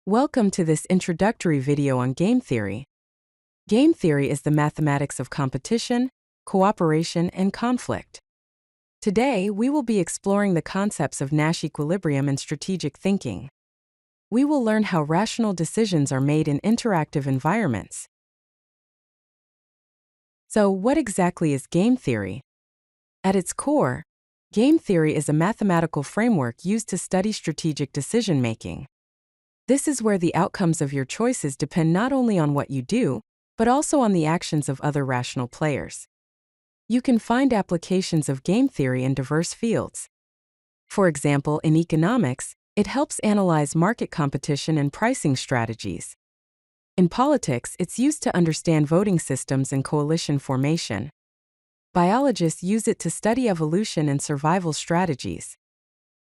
Welcome to this introductory video on game theory. Game theory is the mathematics of competition, cooperation, and conflict. Today, we will be exploring the concepts of Nash equilibrium and strategic thinking. We will learn how rational decisions are made in interactive environments. So, what exactly is game theory? At its core, game theory is a mathematical framework used to study strategic decision-making. This is where the outcomes of your choices depend not only on what you do, but also on the actions of other rational players. You can find applications of game theory in diverse fields. For example, in economics, it helps analyze market competition and pricing strategies. In politics, it's used to understand voting systems and coalition formation. Biologists use it to study evolution and survival strategies.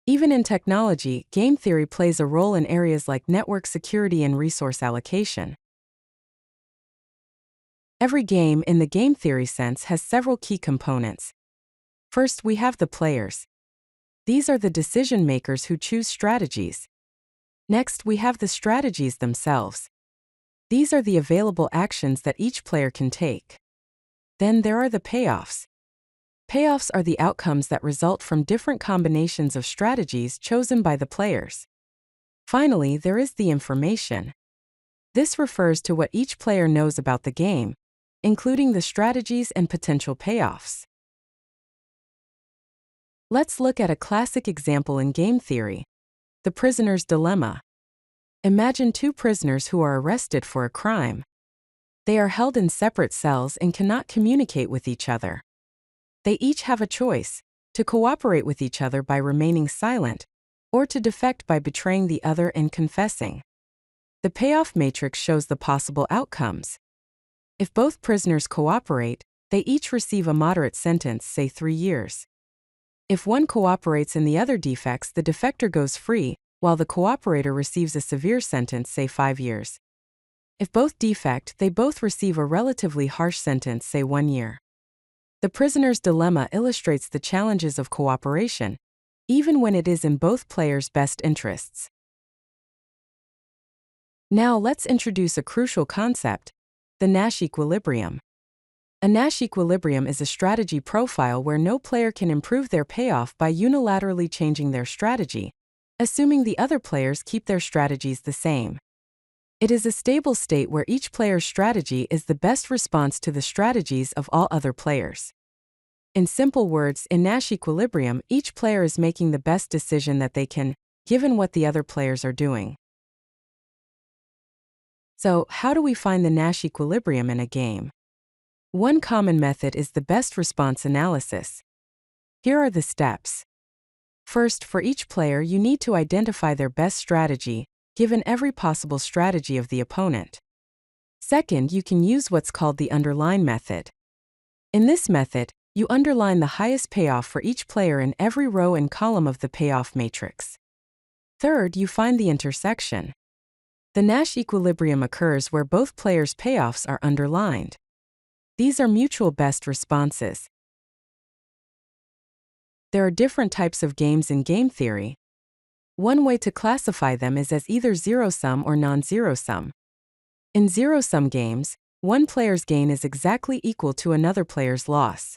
Even in technology, game theory plays a role in areas like network security and resource allocation. Every game in the game theory sense has several key components. First, we have the players. These are the decision makers who choose strategies. Next, we have the strategies themselves. These are the available actions that each player can take. Then there are the payoffs. Payoffs are the outcomes that result from different combinations of strategies chosen by the players. Finally, there is the information. This refers to what each player knows about the game, including the strategies and potential payoffs. Let's look at a classic example in game theory: the prisoner's dilemma. Imagine two prisoners who are arrested for a crime. They are held in separate cells and cannot communicate with each other. They each have a choice: to cooperate with each other by remaining silent, or to defect by betraying the other and confessing. The payoff matrix shows the possible outcomes. If both prisoners cooperate, they each receive a moderate sentence, say 3 years. If one cooperates and the other defects, the defector goes free, while the cooperator receives a severe sentence, say 5 years. If both defect, they both receive a relatively harsh sentence, say 1 year. The prisoner's dilemma illustrates the challenges of cooperation, even when it is in both players' best interests. Now let's introduce a crucial concept: the Nash equilibrium. A Nash equilibrium is a strategy profile where no player can improve their payoff by unilaterally changing their strategy, assuming the other players keep their strategies the same. It is a stable state where each player's strategy is the best response to the strategies of all other players. In simple words, in Nash equilibrium, each player is making the best decision that they can, given what the other players are doing. So, how do we find the Nash equilibrium in a game? One common method is the best response analysis. Here are the steps. First, for each player, you need to identify their best strategy, given every possible strategy of the opponent. Second, you can use what's called the underline method. In this method, you underline the highest payoff for each player in every row and column of the payoff matrix. Third, you find the intersection. The Nash equilibrium occurs where both players' payoffs are underlined. These are mutual best responses. There are different types of games in game theory. One way to classify them is as either zero-sum or non-zero-sum. In zero-sum games, one player's gain is exactly equal to another player's loss.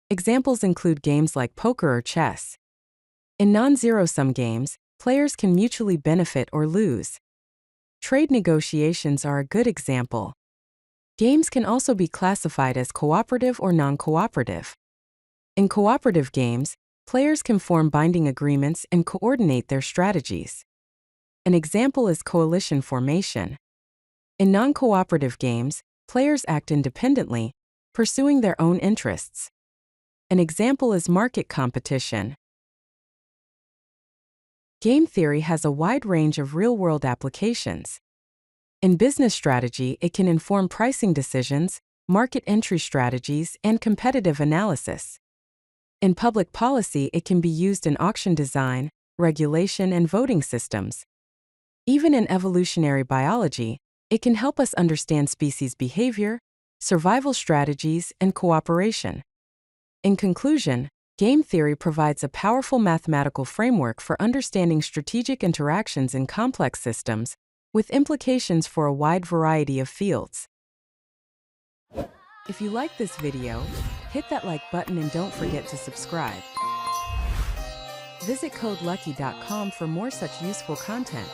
Examples include games like poker or chess. In non-zero-sum games, players can mutually benefit or lose. Trade negotiations are a good example. Games can also be classified as cooperative or non-cooperative. In cooperative games, players can form binding agreements and coordinate their strategies. An example is coalition formation. In non-cooperative games, players act independently, pursuing their own interests. An example is market competition. Game theory has a wide range of real-world applications. In business strategy, it can inform pricing decisions, market entry strategies, and competitive analysis. In public policy, it can be used in auction design, regulation, and voting systems. Even in evolutionary biology, it can help us understand species behavior, survival strategies, and cooperation. In conclusion, game theory provides a powerful mathematical framework for understanding strategic interactions in complex systems, with implications for a wide variety of fields. If you like this video, hit that like button and don't forget to subscribe. Visit CodeLucky.com for more such useful content.